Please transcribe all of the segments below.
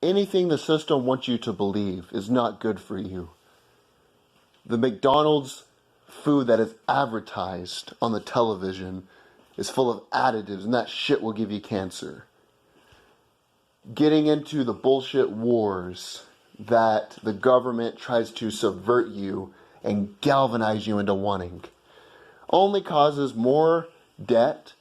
anything the system wants you to believe is not good for you. The McDonald's food that is advertised on the television is full of additives, and that shit will give you cancer. Getting into the bullshit wars that the government tries to subvert you and galvanize you into wanting only causes more debt,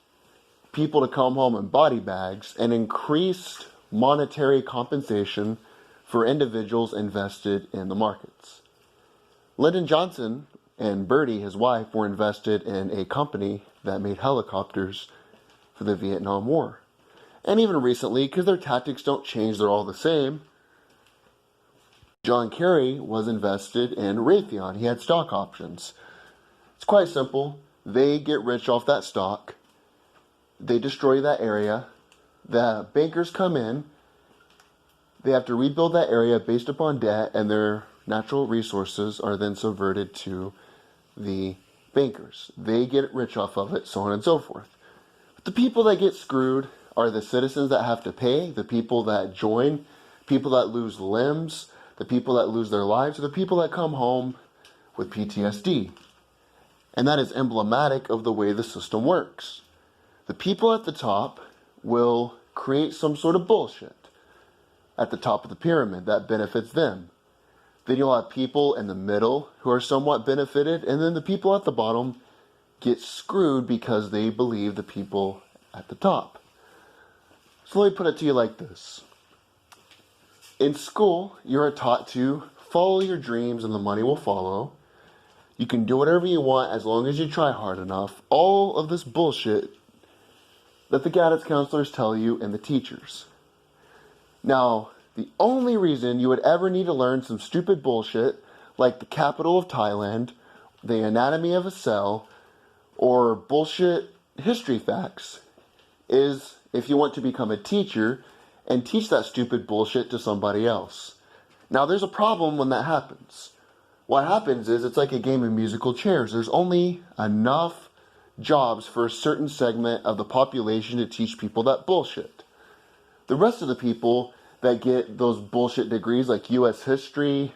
people to come home in body bags, and increased monetary compensation for individuals invested in the markets. Lyndon Johnson and Birdie, his wife, were invested in a company that made helicopters for the Vietnam War. And even recently, because their tactics don't change, they're all the same, John Kerry was invested in Raytheon. He had stock options. It's quite simple. They get rich off that stock. They destroy that area. The bankers come in. They have to rebuild that area based upon debt, and their natural resources are then subverted to the bankers. They get rich off of it, so on and so forth. But the people that get screwed are the citizens that have to pay, the people that join, people that lose limbs, the people that lose their lives, or the people that come home with PTSD. And that is emblematic of the way the system works. The people at the top will create some sort of bullshit at the top of the pyramid that benefits them. Then you'll have people in the middle who are somewhat benefited, and then the people at the bottom get screwed because they believe the people at the top. So let me put it to you like this. In school, you're taught to follow your dreams and the money will follow. You can do whatever you want as long as you try hard enough. All of this bullshit that the guidance counselors tell you and the teachers. Now, the only reason you would ever need to learn some stupid bullshit like the capital of Thailand, the anatomy of a cell, or bullshit history facts is if you want to become a teacher and teach that stupid bullshit to somebody else. Now, there's a problem when that happens. What happens is it's like a game of musical chairs. There's only enough jobs for a certain segment of the population to teach people that bullshit. The rest of the people that get those bullshit degrees like U.S. history,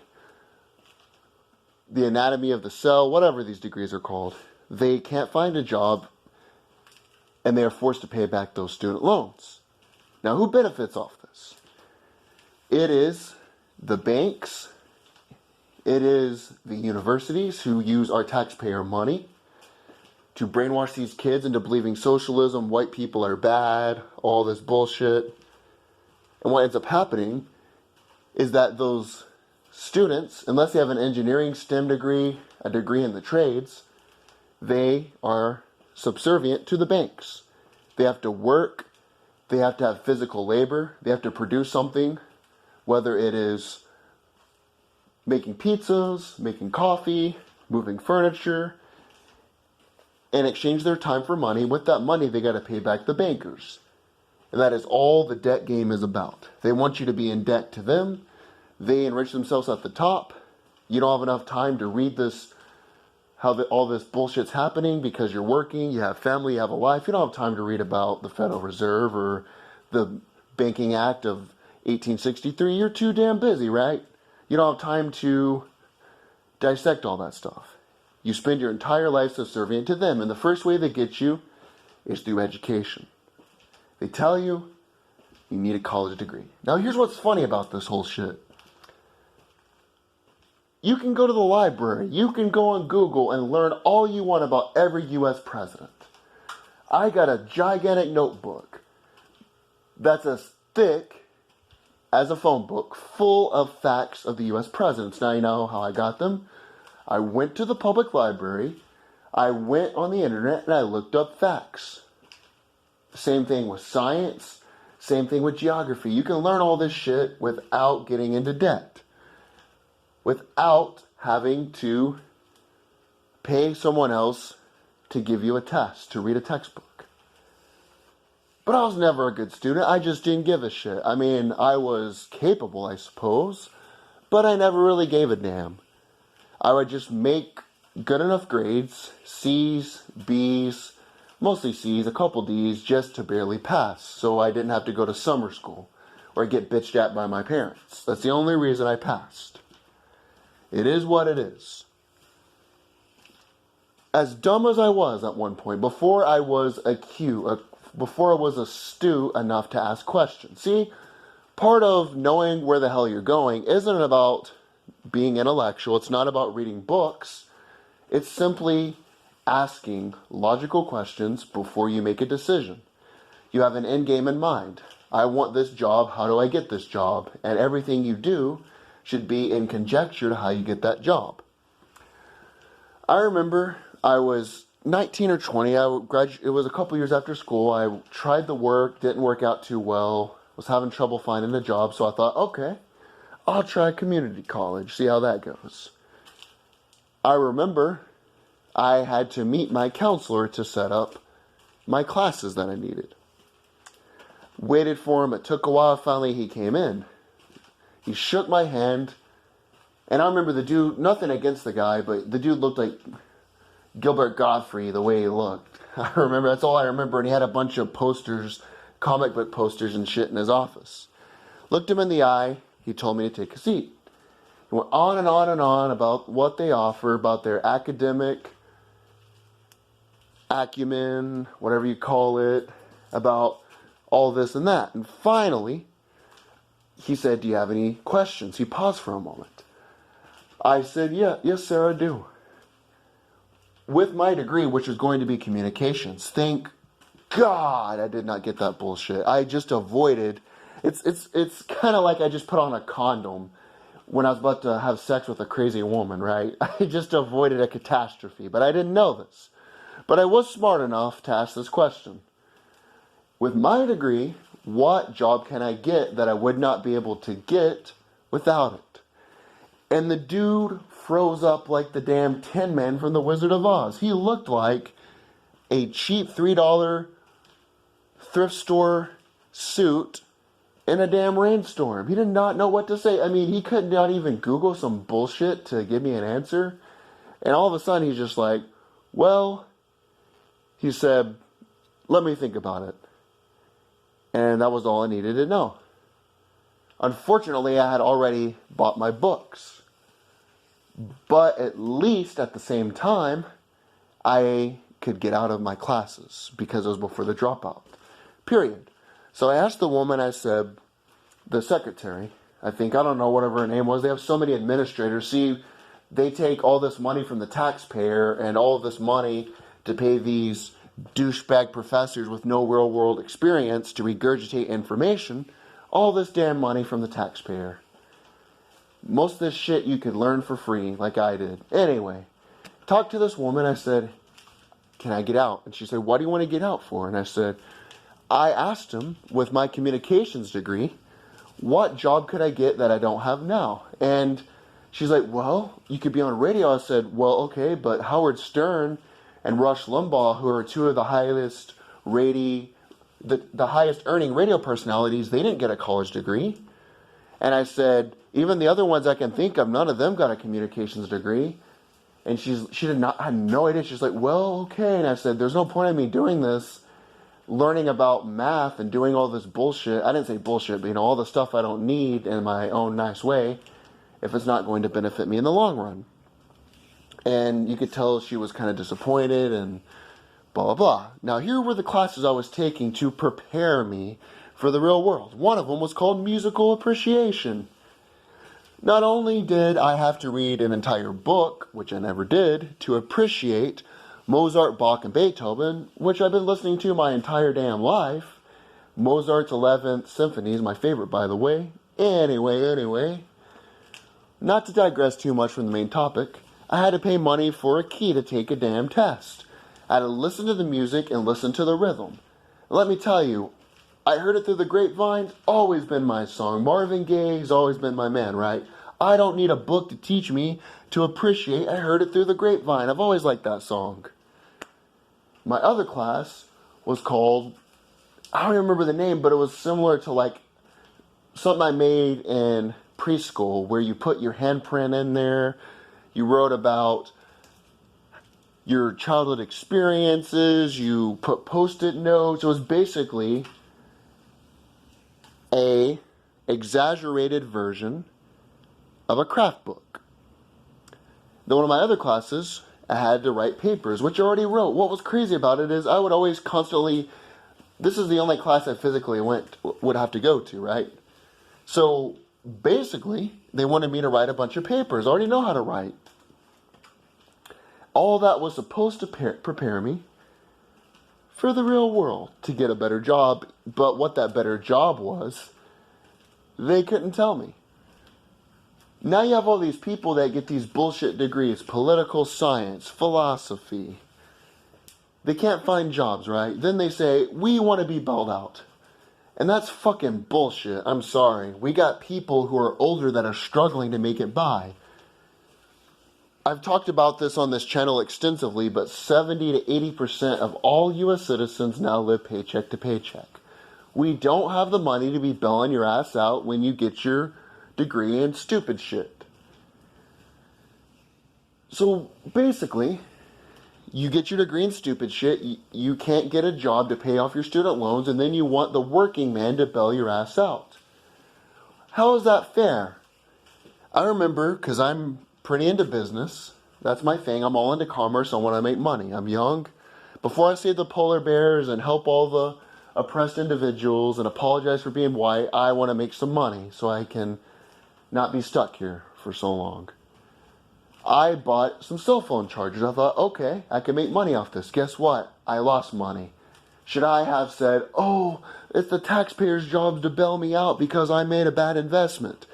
the anatomy of the cell, whatever these degrees are called, they can't find a job and they are forced to pay back those student loans. Now, who benefits off this? It is the banks. It is the universities who use our taxpayer money to brainwash these kids into believing socialism, white people are bad, all this bullshit. And what ends up happening is that those students, unless they have an engineering STEM degree, a degree in the trades, they are subservient to the banks. They have to work. They have to have physical labor. They have to produce something, whether it is making pizzas, making coffee, moving furniture, and exchange their time for money. With that money, they got to pay back the bankers. And that is all the debt game is about. They want you to be in debt to them. They enrich themselves at the top. You don't have enough time to read this, all this bullshit's happening because you're working, you have family, you have a life. You don't have time to read about the Federal Reserve or the Banking Act of 1863. You're too damn busy, right? You don't have time to dissect all that stuff. You spend your entire life subservient to them. And the first way they get you is through education. They tell you you need a college degree. Now, here's what's funny about this whole shit. You can go to the library. You can go on Google and learn all you want about every U.S. president. I got a gigantic notebook that's as thick as a phone book full of facts of the U.S. presidents. Now you know how I got them. I went to the public library. I went on the internet and I looked up facts. Same thing with science. Same thing with geography. You can learn all this shit without getting into debt. Without having to pay someone else to give you a test, to read a textbook. But I was never a good student. I just didn't give a shit. I mean, I was capable, I suppose, but I never really gave a damn. I would just make good enough grades, C's, B's, mostly C's, a couple D's, just to barely pass, so I didn't have to go to summer school, or I get bitched at by my parents. That's the only reason I passed. It is what it is. As dumb as I was at one point, before I was astute enough to ask questions. See, part of knowing where the hell you're going isn't about being intellectual. It's not about reading books. It's simply asking logical questions before you make a decision. You have an end game in mind. I want this job. How do I get this job? And everything you do should be in conjecture to how you get that job. I remember I was 19 or 20. It was a couple years after school. I tried the work, didn't work out too well, was having trouble finding a job. So I thought, okay, I'll try community college, see how that goes. I remember I had to meet my counselor to set up my classes that I needed. Waited for him. It took a while. Finally, he came in. He shook my hand. And I remember the dude, nothing against the guy, but the dude looked like Gilbert Gottfried, the way he looked. That's all I remember. And he had a bunch of posters, comic book posters and shit in his office. Looked him in the eye. He told me to take a seat. He went on and on and on about what they offer, about their academic acumen, whatever you call it, about all this and that. And finally, he said, do you have any questions? He paused for a moment. I said, yes, sir, I do. With my degree, which is going to be communications, thank God I did not get that bullshit. I just avoided. It's kind of like I just put on a condom when I was about to have sex with a crazy woman, right? I just avoided a catastrophe, but I didn't know this. But I was smart enough to ask this question. With my degree, what job can I get that I would not be able to get without it? And the dude froze up like the damn Tin Man from The Wizard of Oz. He looked like a cheap $3 thrift store suit in a damn rainstorm. He did not know what to say. I mean, he could not even Google some bullshit to give me an answer. And all of a sudden, he's just like, well, he said, let me think about it. And that was all I needed to know. Unfortunately, I had already bought my books. But at least at the same time, I could get out of my classes because it was before the dropout. Period. So I asked the woman, I said, the secretary, I don't know whatever her name was. They have so many administrators. See, they take all this money from the taxpayer and all of this money to pay these douchebag professors with no real world experience to regurgitate information. All this damn money from the taxpayer. Most of this shit you could learn for free, like I did. Anyway, talked to this woman. I said, can I get out? And she said, what do you want to get out for? And I said, I asked him, with my communications degree, what job could I get that I don't have now? And she's like, well, you could be on radio. I said, well, okay, but Howard Stern and Rush Limbaugh, who are two of the highest the highest earning radio personalities, they didn't get a college degree. And I said, even the other ones I can think of, none of them got a communications degree. And she had no idea. She's like, well, okay. And I said, there's no point in me doing this, learning about math and doing all this bullshit. I didn't say bullshit, but all the stuff I don't need in my own nice way, if it's not going to benefit me in the long run. And you could tell she was kind of disappointed and blah, blah, blah. Now, here were the classes I was taking to prepare me for the real world. One of them was called musical appreciation. Not only did I have to read an entire book, which I never did, to appreciate Mozart, Bach, and Beethoven, which I've been listening to my entire damn life. Mozart's 11th Symphony is my favorite, by the way. Anyway, not to digress too much from the main topic, I had to pay money for a key to take a damn test. I had to listen to the music and listen to the rhythm. Let me tell you, I heard it through the grapevine. Always been my song. Marvin Gaye's always been my man, right? I don't need a book to teach me to appreciate. I heard it through the grapevine. I've always liked that song. My other class was called, I don't remember the name, but it was similar to like something I made in preschool where you put your handprint in there. You wrote about your childhood experiences. You put Post-it notes. It was basically a exaggerated version of a craft book. Then one of my other classes, I had to write papers, which I already wrote. What was crazy about it is I would always constantly, this is the only class I physically would have to go to, right? So basically, they wanted me to write a bunch of papers. I already know how to write. All that was supposed to prepare me for the real world, to get a better job. But what that better job was, they couldn't tell me. Now you have all these people that get these bullshit degrees, political science, philosophy. They can't find jobs, right? Then they say, we want to be bailed out. And that's fucking bullshit. I'm sorry. We got people who are older that are struggling to make it by. I've talked about this on this channel extensively, but 70 to 80% of all U.S. citizens now live paycheck to paycheck. We don't have the money to be bailing your ass out when you get your degree in stupid shit. So basically, you get your degree in stupid shit, you can't get a job to pay off your student loans, and then you want the working man to bail your ass out. How is that fair? I remember, because I'm pretty into business. That's my thing. I'm all into commerce. I want to make money. I'm young. Before I save the polar bears and help all the oppressed individuals and apologize for being white, I want to make some money so I can not be stuck here for so long. I bought some cell phone chargers. I thought, okay, I can make money off this. Guess what? I lost money. Should I have said, oh, it's the taxpayers' job to bail me out because I made a bad investment?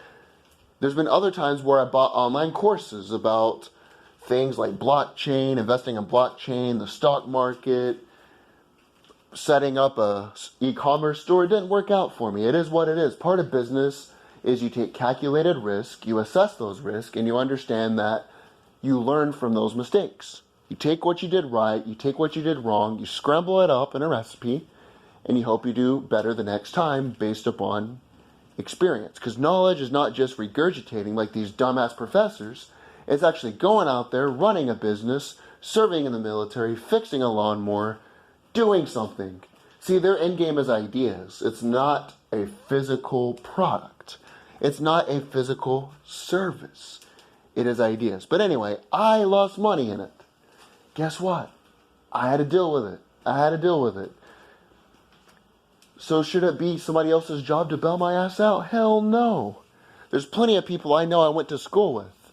There's been other times where I bought online courses about things like blockchain, investing in blockchain, the stock market, setting up a e-commerce store. It didn't work out for me. It is what it is. Part of business is you take calculated risk, you assess those risks, and you understand that you learn from those mistakes. You take what you did right, you take what you did wrong, you scramble it up in a recipe, and you hope you do better the next time based upon experience. Because knowledge is not just regurgitating like these dumbass professors. It's actually going out there, running a business, serving in the military, fixing a lawnmower, doing something. See, their end game is ideas. It's not a physical product. It's not a physical service. It is ideas. But anyway, I lost money in it. Guess what? I had to deal with it. So should it be somebody else's job to bail my ass out? Hell no. There's plenty of people I know I went to school with.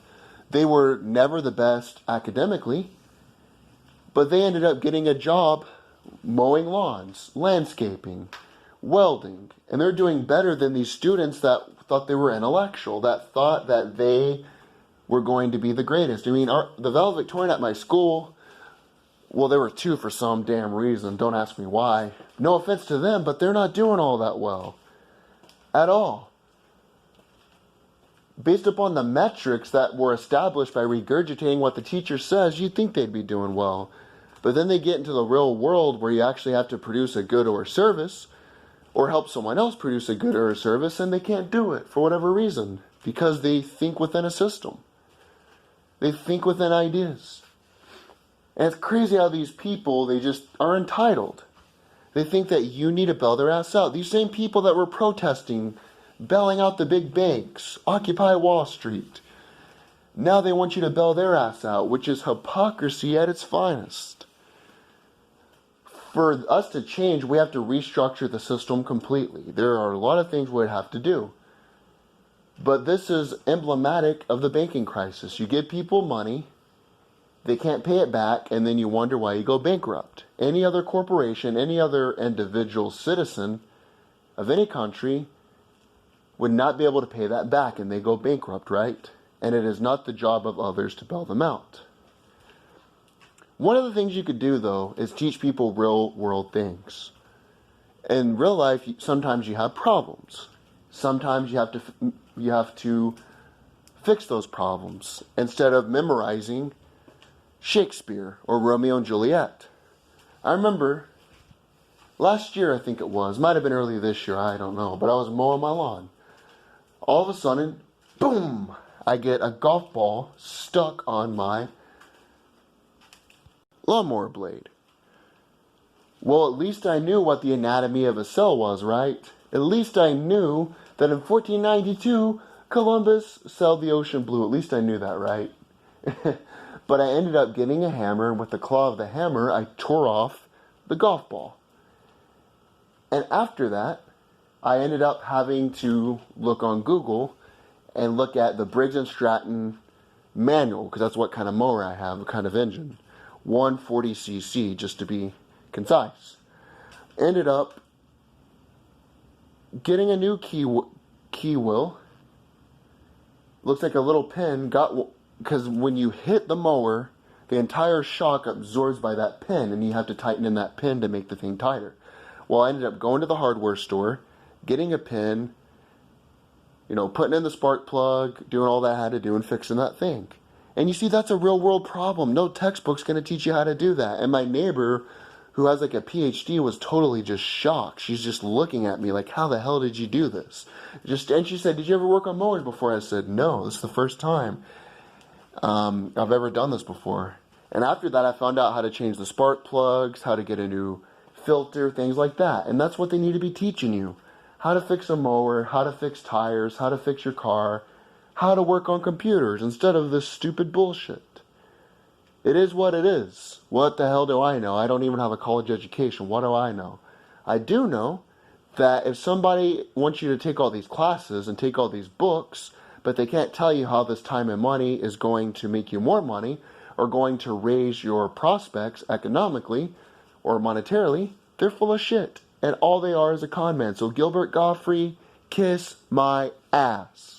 They were never the best academically, but they ended up getting a job mowing lawns, landscaping, welding, and they're doing better than these students that thought they were intellectual, that thought that they were going to be the greatest. I mean, the valedictorian at my school, well, there were two for some damn reason. Don't ask me why. No offense to them, but they're not doing all that well. At all. Based upon the metrics that were established by regurgitating what the teacher says, you'd think they'd be doing well. But then they get into the real world where you actually have to produce a good or a service, or help someone else produce a good or a service, and they can't do it for whatever reason. Because they think within a system. They think within ideas. And it's crazy how these people, they just are entitled. They think that you need to bail their ass out. These same people that were protesting, bailing out the big banks, Occupy Wall Street. Now they want you to bail their ass out, which is hypocrisy at its finest. For us to change, we have to restructure the system completely. There are a lot of things we'd have to do. But this is emblematic of the banking crisis. You give people money, they can't pay it back, and then you wonder why you go bankrupt. Any other corporation, any other individual citizen of any country would not be able to pay that back, and they go bankrupt, right? And it is not the job of others to bail them out. One of the things you could do, though, is teach people real-world things. In real life, sometimes you have problems. Sometimes you have to fix those problems instead of memorizing Shakespeare or Romeo and Juliet. I remember last year, I think it was, might have been early this year, I don't know, but I was mowing my lawn. All of a sudden, boom, I get a golf ball stuck on my lawnmower blade. Well, at least I knew what the anatomy of a cell was, right? At least I knew that in 1492, Columbus sailed the ocean blue. At least I knew that, right? But I ended up getting a hammer, and with the claw of the hammer, I tore off the golf ball. And after that, I ended up having to look on Google and look at the Briggs & Stratton manual, because that's what kind of mower I have, what kind of engine. 140cc, just to be concise. Ended up getting a new key wheel. Looks like a little pin. Because when you hit the mower, the entire shock absorbs by that pin, and you have to tighten in that pin to make the thing tighter. Well, I ended up going to the hardware store, getting a pin, putting in the spark plug, doing all that I had to do, and fixing that thing. And you see, that's a real world problem. No textbook's going to teach you how to do that. And my neighbor, who has like a PhD, was totally just shocked. She's just looking at me like, how the hell did you do this? And she said, did you ever work on mowers before? I said, no, this is the first time I've ever done this before. And after that, I found out how to change the spark plugs, how to get a new filter, things like that. And that's what they need to be teaching you. How to fix a mower, how to fix tires, how to fix your car, how to work on computers instead of this stupid bullshit. It is what it is. What the hell do I know? I don't even have a college education. What do I know? I do know that if somebody wants you to take all these classes and take all these books, but they can't tell you how this time and money is going to make you more money or going to raise your prospects economically or monetarily, they're full of shit. And all they are is a con man. So Gilbert Gottfried, kiss my ass.